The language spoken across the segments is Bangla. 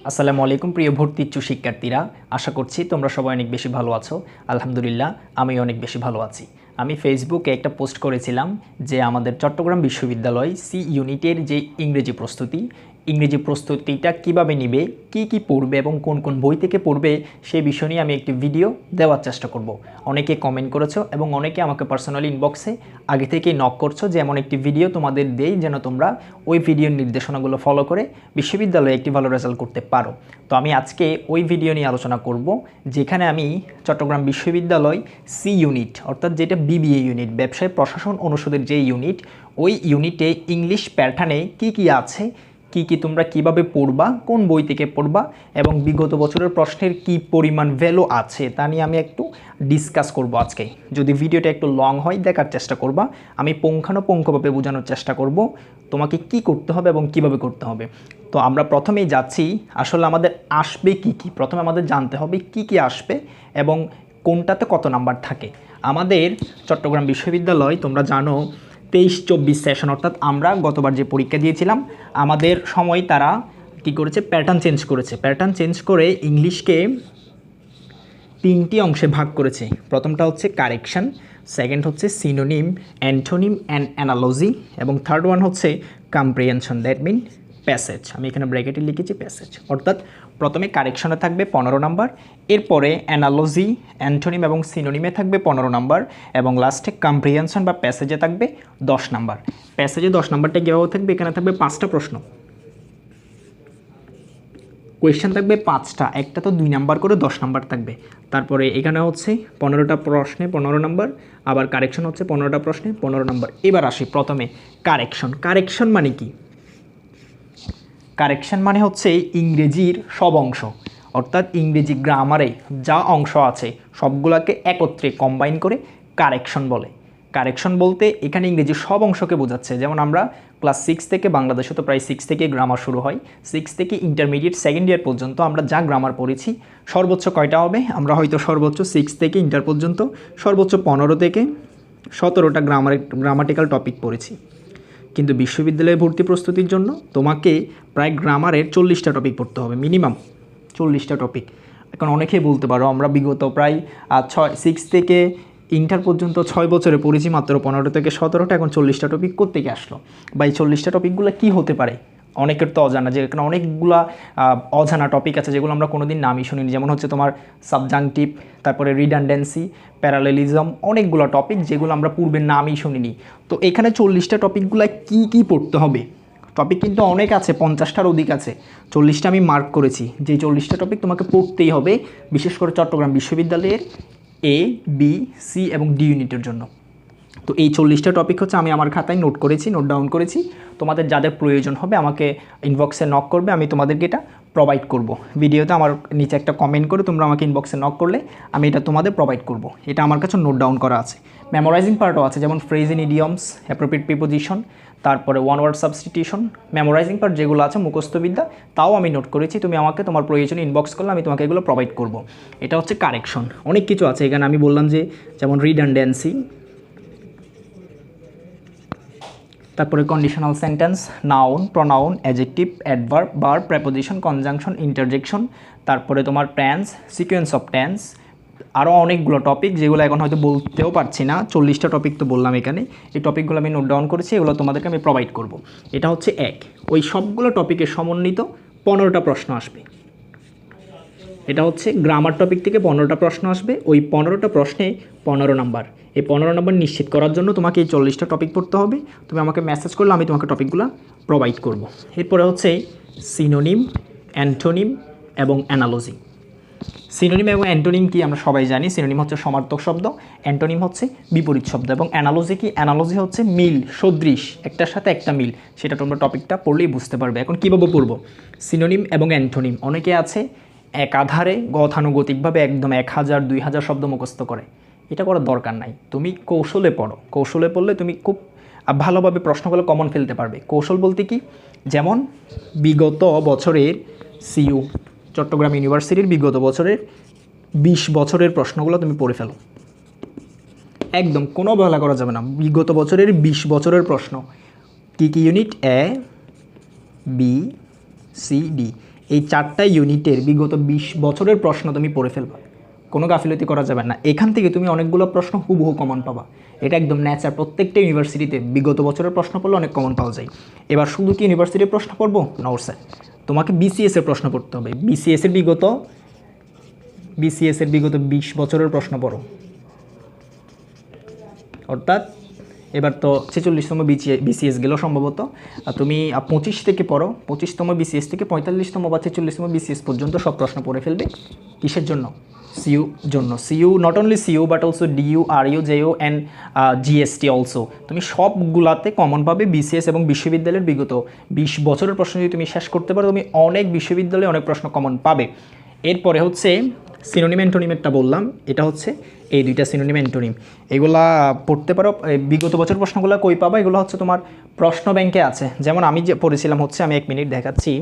আসসালামু আলাইকুম প্রিয় ভর্তি ইচ্ছুক শিক্ষার্থীরা, আশা করছি তোমরা সবাই অনেক বেশি ভালো আছো। আলহামদুলিল্লাহ আমি অনেক বেশি ভালো আছি। আমি ফেসবুকে একটা পোস্ট করেছিলাম যে আমাদের চট্টগ্রাম বিশ্ববিদ্যালয় সি ইউনিটের যে ইংরেজি প্রস্তুতিটা কিভাবে নেবে, কি পড়বে এবং কোন কোন বই থেকে পড়বে সেই বিষয় নিয়ে আমি একটি ভিডিও দেওয়ার চেষ্টা করব। অনেকে কমেন্ট করেছো এবং অনেকে আমাকে পার্সোনালি ইনবক্সে আগে থেকেই নক করছো যে এমন একটি ভিডিও তোমাদের দেই যেন তোমরা ওই ভিডিওর নির্দেশনাগুলো ফলো করে বিশ্ববিদ্যালয়ে একটি ভালো রেজাল্ট করতে পারো। তো আমি আজকে ওই ভিডিও নিয়ে আলোচনা করব, যেখানে আমি চট্টগ্রাম বিশ্ববিদ্যালয় সি ইউনিট অর্থাৎ যেটা বিবিএ ইউনিট, ব্যবসায় প্রশাসন অনুষদের যে ইউনিট, ওই ইউনিটে ইংলিশ প্যাটার্নে কি আছে, কি তোমরা কিভাবে পড়বা, কোন বই থেকে পড়বা এবং বিগত বছরের প্রশ্নের কি পরিমাণ ভ্যালু আছে তা নিয়ে আমি একটু ডিসকাস করব আজকে। যদি ভিডিওটা একটু লং হয় দেখার চেষ্টা করবা, আমি পুঙ্খানুপুঙ্খভাবে বোঝানোর চেষ্টা করব তোমাকে কি করতে হবে এবং কিভাবে করতে হবে। তো আমরা প্রথমেই যাচ্ছি আসলে আমাদের আসবে কি, প্রথমে আমাদের জানতে হবে কি আসবে এবং কোনটাতে কত নাম্বার থাকে। আমাদের চট্টগ্রাম বিশ্ববিদ্যালয় তোমরা জানো 23-24 সেশন, অর্থাৎ আমরা গতবার যে পরীক্ষা দিয়েছিলাম আমাদের সময় তারা কি করেছে, প্যাটার্ন চেঞ্জ করে ইংলিশকে 3টি অংশে ভাগ করেছে। প্রথমটা হচ্ছে কারেকশন, সেকেন্ড হচ্ছে সিনোনিম, অ্যান্টোনিম অ্যান্ড অ্যানালজি এবং থার্ড ওয়ান হচ্ছে কম্প্রিহেনশন, দ্যাট মিন প্যাসেজ। আমি এখানে ব্র্যাকেটে লিখেছি প্যাসেজ। অর্থাৎ প্রথমে কারেকশনে থাকবে 15 নাম্বার, এরপরে অ্যানালজি, অ্যান্টোনিম এবং সিনোনিমে থাকবে 15 নাম্বার এবং লাস্টে কম্প্রিহেনশন বা প্যাসেজে থাকবে 10 নাম্বার। প্যাসেজে 10 নাম্বারটা কীভাবে থাকবে, এখানে থাকবে 5টা প্রশ্ন, কোয়েশ্চেন থাকবে 5টা, একটা তো 2 নাম্বার করে 10 নাম্বার থাকবে। তারপরে এখানে হচ্ছে 15টা প্রশ্নে 15 নাম্বার, আবার কারেকশন হচ্ছে 15টা প্রশ্নে 15 নাম্বার। এবার আসি প্রথমে কারেকশন মানে কি? কারেকশন মানে হচ্ছে ইংরেজির সব অংশ, অর্থাৎ ইংরেজি গ্রামারে যা অংশ আছে সবগুলোকে একত্রে কম্বাইন করে কারেকশন বলে। কারেকশন বলতে এখানে ইংরেজির সব অংশকে বোঝাচ্ছে। যেমন আমরা ক্লাস 6 থেকে, বাংলাদেশে তো প্রায় 6 থেকে গ্রামার শুরু হয়, 6 থেকে ইন্টারমিডিয়েট সেকেন্ড ইয়ার পর্যন্ত আমরা যা গ্রামার পড়েছি সর্বোচ্চ কয়টা হবে, আমরা হয়তো সর্বোচ্চ 6 থেকে ইন্টার পর্যন্ত সর্বোচ্চ 15 থেকে 17টা গ্রামাটিক্যাল টপিক পড়েছি। কিন্তু বিশ্ববিদ্যালয়ে ভর্তি প্রস্তুতির জন্য তোমাকে প্রায় গ্রামারের 40টা টপিক পড়তে হবে, মিনিমাম 40টা টপিক। এখন অনেকেই বলতে পারো আমরা বিগত প্রায় 6 থেকে ইন্টার পর্যন্ত 6 বছরে পড়েছি মাত্র 15 থেকে 17টা, এখন 40টা টপিক কোত্থেকে আসলো? বা এই 40টা টপিকগুলো কী হতে পারে অনেকের তো অজানা, যে এখানে অনেকগুলা অজানা টপিক আছে যেগুলো আমরা কোনোদিন নামই শুনিনি। যেমন হচ্ছে তোমার সাবজাংটিভ, তারপরে রিডান্ডেন্সি, প্যারালেলিজম, অনেকগুলো টপিক যেগুলো আমরা পূর্বে নামই শুনিনি। তো এখানে 40টা টপিকগুলো কি পড়তে হবে? টপিক কিন্তু অনেক আছে, 50টার অধিক আছে, 40টা আমি মার্ক করেছি। যে 40টা টপিক তোমাকে পড়তেই হবে, বিশেষ করে চট্টগ্রাম বিশ্ববিদ্যালয়ের এ, বি, সি এবং ডি ইউনিটের জন্য। তো এই 40টা টপিক হচ্ছে আমি আমার খাতায় নোট ডাউন করেছি। তোমাদের যাদের প্রয়োজন হবে আমাকে ইনবক্সে নক করবে, আমি তোমাদেরকে এটা প্রোভাইড করব। ভিডিওতে আমার নিচে একটা কমেন্ট করে তোমরা আমাকে ইনবক্সে নক করলে আমি এটা তোমাদের প্রোভাইড করব। এটা আমার কাছে নোট ডাউন করা আছে। মেমোরাইজিং পার্টও আছে, যেমন phrase in idioms, appropriate preposition, তারপরে one word substitution. Memorising part যেগুলো আছে মুখস্থবিদ্যা, তাও আমি নোট করেছি। তুমি আমাকে তোমার প্রয়োজনে ইনবক্স করলে আমি তোমাকে এগুলো প্রোভাইড করব। এটা হচ্ছে কারেকশন। অনেক কিছু আছে এখানে, আমি বললাম যে যেমন রিডান্ডেন্সি, তারপরে conditional sentence, noun, pronoun, adjective, adverb, verb, preposition, conjunction, interjection, তারপরে তোমার টেন্স, সিকোয়েন্স অফ টেন্স, আরও অনেকগুলো টপিক যেগুলো এখন হয়তো বলতেও পারছি না। 40টা টপিক তো বললাম এখানে, এই টপিকগুলো আমি নোট ডাউন করেছি, এগুলো তোমাদেরকে আমি প্রোভাইড করব। এটা হচ্ছে এক, ওই সবগুলো টপিকের সমন্বিত 15টা প্রশ্ন আসবে। এটা হচ্ছে গ্রামার টপিক থেকে 15টা প্রশ্ন আসবে, ওই 15টা প্রশ্নে 15 নাম্বার। এই 15 নাম্বার নিশ্চিত করার জন্য তোমাকে এই 40টা টপিক পড়তে হবে। তুমি আমাকে মেসেজ করলে আমি তোমাকে টপিকগুলো প্রোভাইড করব। এরপরে হচ্ছে সিনোনিম, অ্যান্টোনিম এবং অ্যানালজি। সিনোনিম এবং অ্যান্টোনিম কি আমরা সবাই জানি। সিনোনিম হচ্ছে সমার্থক শব্দ, অ্যান্টোনিম হচ্ছে বিপরীত শব্দ এবং অ্যানালজি কি? অ্যানালজি হচ্ছে মিল, সদৃশ, একটার সাথে একটা মিল। সেটা তোমরা টপিকটা পড়লেই বুঝতে পারবে। এখন কীভাবে পড়বো সিনোনিম এবং অ্যান্টোনিম? অনেকে আছে একাধারে গতানুগতিকভাবে একদম 1000-2000 শব্দ মুখস্থ করে, এটা করার দরকার নাই। তুমি কৌশলে পড়ো, কৌশলে পড়লে তুমি খুব ভালোভাবে প্রশ্নগুলো কমন ফেলতে পারবে। কৌশল বলতে কি? যেমন বিগত বছরের সিইউ চট্টগ্রাম ইউনিভার্সিটির বিগত বছরের 20 বছরের প্রশ্নগুলো তুমি পড়ে ফেলো, একদম কোনো অবহেলা করা যাবে না। বিগত বছরের 20 বছরের প্রশ্ন, কি ইউনিট? এ, বি, সি, ডি, এই 4টা ইউনিটের বিগত 20 বছরের প্রশ্ন তুমি পড়ে ফেলবা, কোনো গাফিলতি করা যাবে না। এখান থেকে তুমি অনেকগুলো প্রশ্ন হুবহু কমন পাবা, এটা একদম ন্যাচার। প্রত্যেকটা ইউনিভার্সিটিতে বিগত বছরের প্রশ্ন পড়লে অনেক কমন পাওয়া যায়। এবার শুধু কি ইউনিভার্সিটির প্রশ্ন পড়বো? না স্যার, তোমাকে বিসিএস এর প্রশ্ন পড়তে হবে। বিসিএস এর বিগত 20 বছরের প্রশ্ন পড়ো, অর্থাৎ এবার তো 46তম বিসিএস গেল সম্ভবত, তুমি 25 থেকে পড়ো, 25তম বিসিএস থেকে 45তম বা 46তম বিসিএস পর্যন্ত সব প্রশ্ন পড়ে ফেলবে। কিসের জন্য? সিইউ জন্য। CU, not only CU but also DU, RU, JU and GST also. তুমি সবগুলাতে কমন পাবে বিসিএস এবং বিশ্ববিদ্যালয়ের বিগত 20 বছরের প্রশ্ন যদি তুমি শেষ করতে পারো, তুমি অনেক বিশ্ববিদ্যালয়ে অনেক প্রশ্ন কমন পাবে। এরপরে হচ্ছে সিনোনিম অ্যান্টোনিমেরটা বললাম, এটা হচ্ছে এই দুইটা সিনোনিম অ্যান্টোনিম, এগুলা পড়তে পারো। বিগত বছর প্রশ্নগুলো কই পাবা? এগুলো হচ্ছে তোমার প্রশ্ন ব্যাংকে আছে। যেমন আমি যে পড়েছিলাম হচ্ছে, আমি 1 মিনিট দেখাচ্ছি,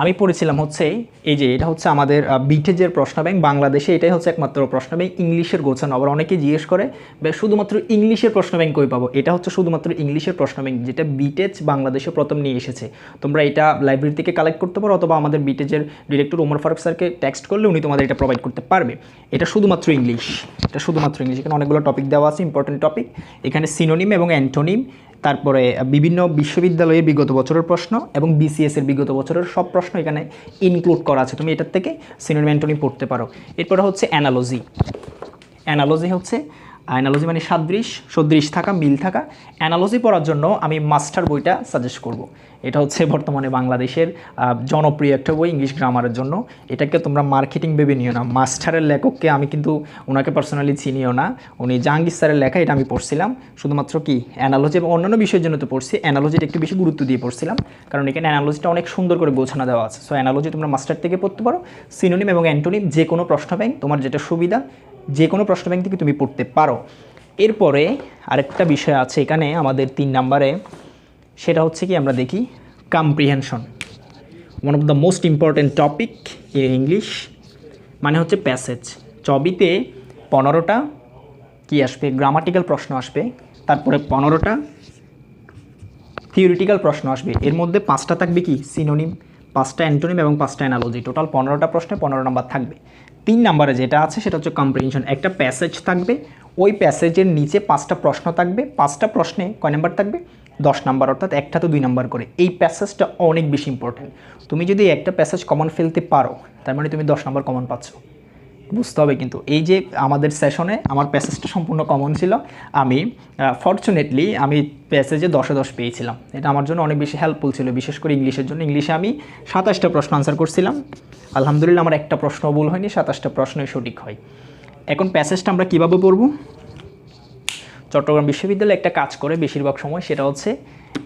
আমি পড়েছিলাম হচ্ছে এই যে এটা হচ্ছে আমাদের বিটেজের প্রশ্ন ব্যাংক বাংলাদেশে, এটাই হচ্ছে একমাত্র প্রশ্ন ব্যাংক ইংলিশের গোছানো। আবার অনেকে জিজ্ঞেস করে শুধুমাত্র ইংলিশের প্রশ্ন ব্যাংক কই পাবো? এটা হচ্ছে শুধুমাত্র ইংলিশের প্রশ্ন ব্যাংক, যেটা বিটেজ বাংলাদেশে প্রথম নিয়ে এসেছে। তোমরা এটা লাইব্রেরি থেকে কালেক্ট করতে পারো, অথবা আমাদের বিটেজের ডিরেক্টর ওমর ফারুক স্যারকে টেক্সট করলে উনি তোমাদের এটা প্রোভাইড করতে পারবে। এটা শুধুমাত্র ইংলিশ, এটা শুধুমাত্র ইংলিশ। এখানে অনেকগুলো টপিক দেওয়া আছে, ইম্পর্টেন্ট টপিক। এখানে সিনোনিম এবং অ্যান্টোনিম, তারপরে বিভিন্ন বিশ্ববিদ্যালয়ের বিগত বছরের প্রশ্ন এবং বিসিএস এর বিগত বছরের সব প্রশ্ন এখানে ইনক্লুড করা আছে। তুমি এটার থেকে সিনোনিম অ্যান্টোনিম পড়তে পারো। এরপরে হচ্ছে অ্যানালজি। অ্যানালজি হচ্ছে, অ্যানালজি মানে সাদৃশ, সদৃশ থাকা, মিল থাকা। অ্যানালজি পড়ার জন্য আমি মাস্টার বইটা সাজেস্ট করব। এটা হচ্ছে বর্তমানে বাংলাদেশের জনপ্রিয় একটা বই ইংলিশ গ্রামারের জন্য। এটাকে তোমরা মার্কেটিং ভেবে নিও না। মাস্টারের লেখককে আমি কিন্তু ওনাকে পার্সোনালি চিনিও না, উনি জাহাঙ্গীর স্যারের লেখা, এটা আমি পড়ছিলাম শুধুমাত্র কি অ্যানালজি এবং অন্যান্য বিষয়ের জন্য তো পড়ছি। অ্যানালজিটা একটু বেশি গুরুত্ব দিয়ে পড়ছিলাম, কারণ এখানে অ্যানালজিটা অনেক সুন্দর করে গোছানো দেওয়া আছে। সো অ্যানালজি তোমরা মাস্টার থেকে পড়তে পারো। সিনোনিম এবং অ্যান্টোনিম যে কোনো প্রশ্ন ব্যাংক, তোমার যেটা সুবিধা, যে কোনো প্রশ্ন ব্যাংক থেকে তুমি পড়তে পারো। এরপরে আরেকটা বিষয় আছে এখানে আমাদের 3 নম্বরে, সেটা হচ্ছে কি আমরা দেখি comprehension, one of the most important topic in English, মানে হচ্ছে প্যাসেজ। চবিতে 15টা কি আসবে? গ্রামাটিক্যাল প্রশ্ন আসবে, তারপরে 15টা থিওরিটিক্যাল প্রশ্ন আসবে। এর মধ্যে 5টা থাকবে কি সিনোনিম, 5টা অ্যান্টোনিম এবং 5টা অ্যানালজি। টোটাল 15টা প্রশ্নে 15 নম্বর থাকবে। 3 নম্বরে যেটা আছে সেটা হচ্ছে কম্প্রিহেনশন। একটা প্যাসেজ থাকবে, ওই প্যাসেজের নিচে 5টা প্রশ্ন থাকবে, 5টা প্রশ্নে কয় নাম্বার থাকবে? 10 নাম্বার, অর্থাৎ একটা তো 2 নাম্বার করে। এই প্যাসেজটা অনেক বেশি ইম্পর্টেন্ট। তুমি যদি একটা প্যাসেজ কমন ফেলতে পারো, তার মানে তুমি 10 নাম্বার কমন পাচ্ছ। বুঝতে হবে কিন্তু, এই যে আমাদের সেশনে আমার প্যাসেজটা সম্পূর্ণ কমন ছিল, আমি ফর্চুনেটলি আমি প্যাসেজে 10-এ 10 পেয়েছিলাম। এটা আমার জন্য অনেক বেশি হেল্পফুল ছিল, বিশেষ করে ইংলিশের জন্য। ইংলিশে আমি 27টা প্রশ্ন আনসার করছিলাম, আলহামদুলিল্লাহ আমার একটা প্রশ্ন ভুল হয়নি, 27টা প্রশ্নই সঠিক হয়। এখন প্যাসেজটা আমরা কীভাবে পড়ব? চট্টগ্রাম বিশ্ববিদ্যালয়ে একটা কাজ করে বেশিরভাগ সময়, সেটা হচ্ছে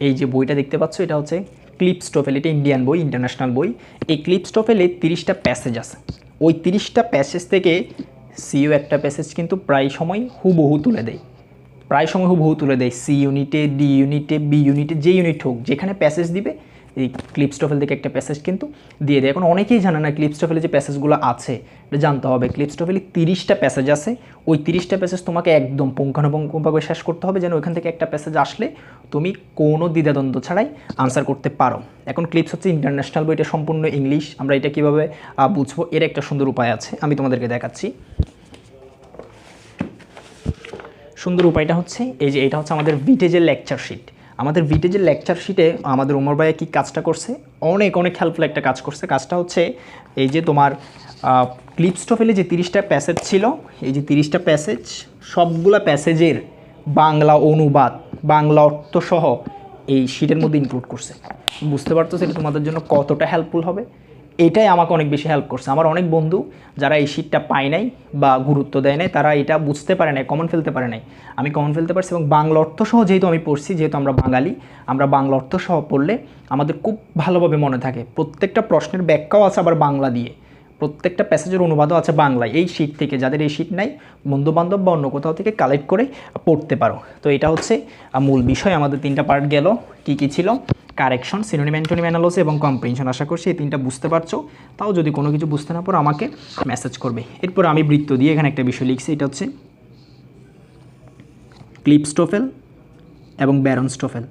এই যে বইটা দেখতে পাচ্ছ, এটা হচ্ছে ক্লিপস্টোফেল, এটা ইন্ডিয়ান বই, ইন্টারন্যাশনাল বই। এই ক্লিপস্টোফেলে 30টা প্যাসেজ আছে। ওই 30টা প্যাসেজ থেকে সিইউ একটা প্যাসেজ কিন্তু প্রায় সময় হুবহু তুলে দেয়, প্রায় সময় হুবহু তুলে দেয়। সি ইউনিটে, ডি ইউনিটে, বি ইউনিটে, যে ইউনিট হোক, যেখানে প্যাসেজ দিবে এই ক্লিপস্টোফেল থেকে একটা প্যাসেজ কিন্তু দিয়ে দেয়। এখন অনেকেই জানে না ক্লিপস্টোফেলে যে প্যাসেজগুলো আছে, এটা জানতে হবে। ক্লিপস্টোফেলে 30টা প্যাসেজ আছে, ওই 30টা প্যাসেজ তোমাকে একদম পুঙ্খানুপুঙ্খভাবে শেষ করতে হবে, যেন ওইখান থেকে একটা প্যাসেজ আসলে তুমি কোনো দ্বিধাদ্বন্দ্ব ছাড়াই আনসার করতে পারো। এখন ক্লিপস হচ্ছে ইন্টারন্যাশনাল বই, এটা সম্পূর্ণ ইংলিশ। আমরা এটা কীভাবে বুঝবো, এর একটা সুন্দর উপায় আছে, আমি তোমাদেরকে দেখাচ্ছি। সুন্দর উপায়টা হচ্ছে এই যে, এটা হচ্ছে আমাদের ভিটেজের লেকচার শিট। আমাদের ভিটেজের লেকচার শিটে আমাদের ওমর ভাইয়া কী কাজটা করছে, অনেক অনেক হেল্পফুল একটা কাজ করছে। কাজটা হচ্ছে এই যে তোমার ক্লিপস্টোফেলে যে 30টা প্যাসেজ ছিল, এই যে 30টা প্যাসেজ, সবগুলা প্যাসেজের বাংলা অনুবাদ, বাংলা অর্থসহ এই শিটের মধ্যে ইনক্লুড করছে। বুঝতে পারতো সেটা তোমাদের জন্য কতটা হেল্পফুল হবে? এটাই আমাকে অনেক বেশি হেল্প করছে। আমার অনেক বন্ধু যারা এই শিটটা পায় নাই বা গুরুত্ব দেয় নাই, তারা এটা বুঝতে পারে নাই, কমন ফেলতে পারে নাই। আমি কমন ফেলতে পারছি, এবং বাংলা অর্থসহ যেহেতু আমি পড়ছি, যেহেতু আমরা বাঙালি, আমরা বাংলা অর্থসহ পড়লে আমাদের খুব ভালোভাবে মনে থাকে। প্রত্যেকটা প্রশ্নের ব্যাখ্যাও আছে আবার বাংলা দিয়ে, প্রত্যেকটা প্যাসেজের অনুবাদও আছে বাংলায়। এই শিট থেকে, যাদের এই শিট নাই, বন্ধুবান্ধব বা অন্য কোথাও থেকে কালেক্ট করে পড়তে পারো। তো এটা হচ্ছে মূল বিষয়। আমাদের 3টা পার্ট গেল, কী কী ছিল? কারেকশন, সিনোনিম, অ্যান্টোনিম, অ্যানালজি এবং কম্প্রিহেনশন। আশা করছি এই 3টা বুঝতে পারছো। তাও যদি কোনো কিছু বুঝতে না পারো আমাকে মেসেজ করবে। এরপর আমি বৃত্ত দিয়ে এখানে একটা বিষয় লিখছি, এটা হচ্ছে ক্লিপস্টোফেল এবং ব্যারনস্টোফেল।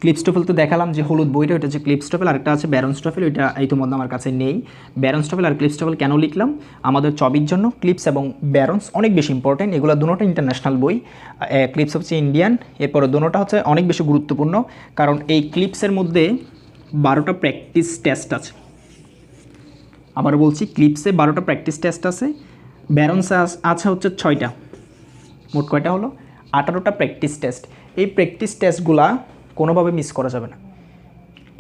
ক্লিপস টোফেল তো দেখালাম যে হলুদ বইটা, ওইটা হচ্ছে ক্লিপস টোফেল, আরেকটা আছে ব্যারন্স টোফেল, ওইটা এই তো মধ্যে আমার কাছে নেই। ব্যারন্স টোফেল আর ক্লিপস টোফেল কেন লিখলাম, আমাদের চবির জন্য ক্লিপস এবং ব্যারন্স অনেক বেশি ইম্পর্টেন্ট, এগুলো দুটোটা ইন্টারন্যাশনাল বই। ক্লিপস হচ্ছে ইন্ডিয়ান, এরপরে দুটোটা হচ্ছে অনেক বেশি গুরুত্বপূর্ণ, কারণ এই ক্লিপসের মধ্যে 12টা প্র্যাকটিস টেস্ট আছে। আবার বলছি, ক্লিপসে 12টা প্র্যাকটিস টেস্ট আছে, ব্যারন্সে আছে হচ্ছে 6টা, মোট কয়টা হলো 18টা প্র্যাকটিস টেস্ট। এই প্র্যাকটিস টেস্টগুলা কোনোভাবে মিস করা যাবে না।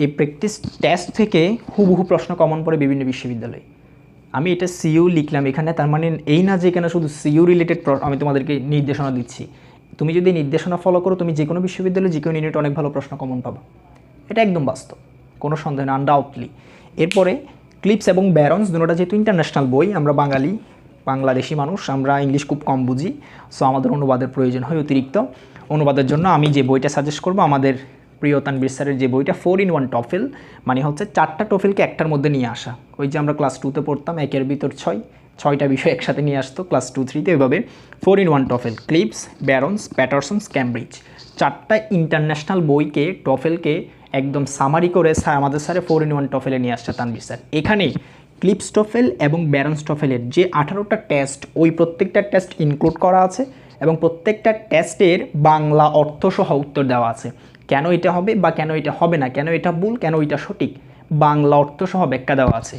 এই প্র্যাকটিস টেস্ট থেকে হুবহু প্রশ্ন কমন পড়ে বিভিন্ন বিশ্ববিদ্যালয়ে। আমি এটা সিইউ লিখলাম এখানে, তার মানে এই না যে এখানে শুধু সিইউ রিলেটেড আমি তোমাদেরকে নির্দেশনা দিচ্ছি। তুমি যদি নির্দেশনা ফলো করো, তুমি যে কোনো বিশ্ববিদ্যালয়ে যে কোনো ইউনিটে অনেক ভালো প্রশ্ন কমন পাবা, এটা একদম বাস্তব, কোনো সন্দেহ না, আনডাউটলি। এরপরে ক্লিপস এবং ব্যারন্স দুটোটা যেহেতু ইন্টারন্যাশনাল বই, আমরা বাঙালি বাংলাদেশি মানুষ, আমরা ইংলিশ খুব কম বুঝি, সো আমাদের অনুবাদের প্রয়োজন হয় অতিরিক্ত। অনুবাদের জন্য আমি যে বইটা সাজেস্ট করবো, আমাদের প্রিয় তানভীর স্যারের যে বইটা 4-in-1 টফেল, মানে হচ্ছে 4টা টফেলকে একটার মধ্যে নিয়ে আসা। ওই যে আমরা ক্লাস 2তে পড়তাম, একের ভিতর 6টা বিষয় একসাথে নিয়ে আসতো ক্লাস 2-3তে, ওইভাবে 4-in-1 TOEFL, Cliffs, Barron's, Patterson's, Cambridge, 4টা ইন্টারন্যাশনাল বইকে টফেলকে একদম সামারি করে আমাদের স্যারে 4-in-1 টফেলে নিয়ে আসছে তানভীর স্যার। এখানে ক্লিপস টোফেল এবং ব্যারন্স টোফেলের যে 18টা টেস্ট, ওই প্রত্যেকটা টেস্ট ইনক্লুড করা আছে এবং প্রত্যেকটা টেস্টের বাংলা অর্থসহ উত্তর দেওয়া আছে। কেন এটা হবে বা কেন এটা হবে না, কেন এটা ভুল, কেন এটা সঠিক, বাংলা অর্থসহ ব্যাখ্যা দেওয়া আছে।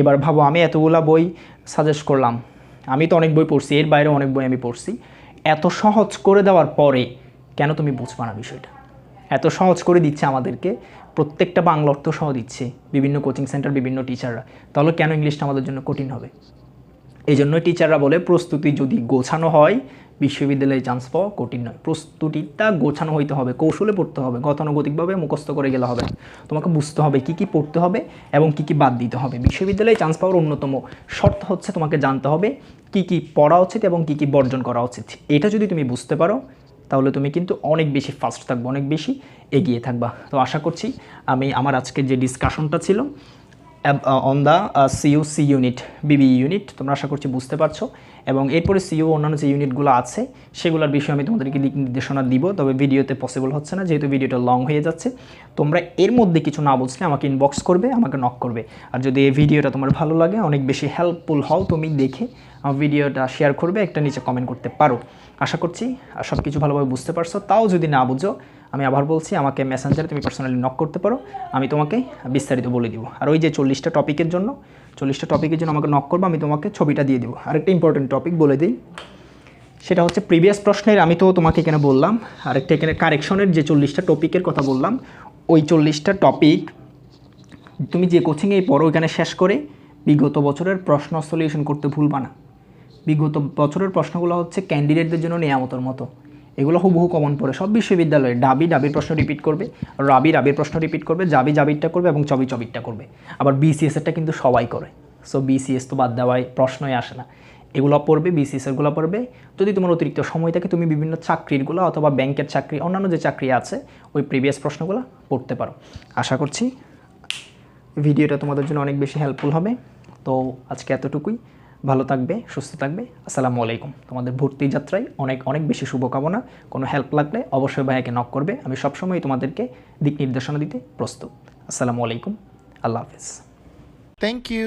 এবার ভাবো, আমি এতগুলা বই সাজেস্ট করলাম, আমি তো অনেক বই পড়ছি, এর বাইরে অনেক বই আমি পড়ছি, এত সহজ করে দেওয়ার পরে কেন তুমি বুঝবা না বিষয়টা? এত সহজ করে দিচ্ছে আমাদেরকে, প্রত্যেকটা বাংলা অর্থ সহ দিচ্ছে বিভিন্ন কোচিং সেন্টার, বিভিন্ন টিচাররা, তাহলে কেন ইংলিশটা আমাদের জন্য কঠিন হবে? এই জন্যই টিচাররা বলে প্রস্তুতি যদি গোছানো হয়, বিশ্ববিদ্যালয়ে চান্স পাওয়া কঠিন নয়। প্রস্তুতিটা গোছানো হইতে হবে, কৌশলে পড়তে হবে, গতানুগতিকভাবে মুখস্থ করে গেলে হবে না। তোমাকে বুঝতে হবে কী কী পড়তে হবে এবং কী কী বাদ দিতে হবে। বিশ্ববিদ্যালয়ে চান্স পাওয়ার অন্যতম শর্ত হচ্ছে তোমাকে জানতে হবে কী কী পড়া উচিত এবং কী কী বর্জন করা উচিত। এটা যদি তুমি বুঝতে পারো, তাহলে তুমি কিন্তু অনেক বেশি ফাস্ট থাকবে, অনেক বেশি এগিয়ে থাকবা। তো আশা করছি আমি আমার আজকের যে ডিসকাশনটা ছিল on the সিইউসি unit, Bibi unit, তোমরা আশা করছি বুঝতে পারছো। এবং এরপরে সিইউ অন্যান্য যে ইউনিটগুলো আছে সেগুলোর বিষয়ে আমি তোমাদেরকে দিক নির্দেশনা দিব, তবে ভিডিওতে পসিবল হচ্ছে না যেহেতু ভিডিওটা লং হয়ে যাচ্ছে। তোমরা এর মধ্যে কিছু না বুঝলে আমাকে ইনবক্স করবে, আমাকে নক করবে। আর যদি এই ভিডিওটা তোমার ভালো লাগে, অনেক বেশি হেল্পফুল হও তুমি দেখে, আমার ভিডিওটা শেয়ার করবে, একটা নিচে কমেন্ট করতে পারো। আশা করছি সব কিছু ভালোভাবে বুঝতে পারছো। তাও যদি না বুঝো, আমি আবার বলছি, আমাকে মেসেঞ্জারে তুমি পার্সোনালি নক করতে পারো, আমি তোমাকে বিস্তারিত বলে দিব। আর ওই যে 40টা টপিকের জন্য আমাকে নক করবো, আমি তোমাকে ছবিটা দিয়ে দেবো। আরেকটা ইম্পর্টেন্ট টপিক বলে দিই, সেটা হচ্ছে প্রিভিয়াস প্রশ্নের, আমি তো তোমাকে এখানে বললাম, আরেকটা এখানে কারেকশনের যে 40টা টপিকের কথা বললাম, ওই 40টা টপিক তুমি যে কোচিংয়েই পড়ো এখানে শেষ করে বিগত বছরের প্রশ্ন সলিউশন করতে ভুলবা না। বিগত বছরের প্রশ্নগুলো হচ্ছে ক্যান্ডিডেটদের জন্য নিয়ামতের মতো, এগুলো হুবহু কমন পড়ে সব বিশ্ববিদ্যালয়ে। ডাবির প্রশ্ন রিপিট করবে, রাবির প্রশ্ন রিপিট করবে, জাবিরটা করবে এবং চবিরটা করবে। আবার বিসিএসেরটা কিন্তু সবাই করে, সো বিসিএস তো বাদ দেওয়ায় প্রশ্নই আসে না। এগুলো পড়বে, বিসিএসেরগুলো পড়বে। যদি তোমার অতিরিক্ত সময় থাকে, তুমি বিভিন্ন চাকরিরগুলো অথবা ব্যাংকের চাকরি, অন্যান্য যে চাকরি আছে, ওই প্রিভিয়াস প্রশ্নগুলো পড়তে পারো। আশা করছি ভিডিওটা তোমাদের জন্য অনেক বেশি হেল্পফুল হবে। তো আজকে এতটুকুই, ভালো থাকবে, সুস্থ থাকবে। আসসালামু আলাইকুম। তোমাদের ভর্তি যাত্রায় অনেক অনেক বেশি শুভকামনা। কোনো হেল্প লাগলে অবশ্যই ভাইয়াকে নক করবে, আমি সবসময় তোমাদেরকে দিক নির্দেশনা দিতে প্রস্তুত। আসসালামু আলাইকুম, আল্লাহ হাফেজ। Thank you.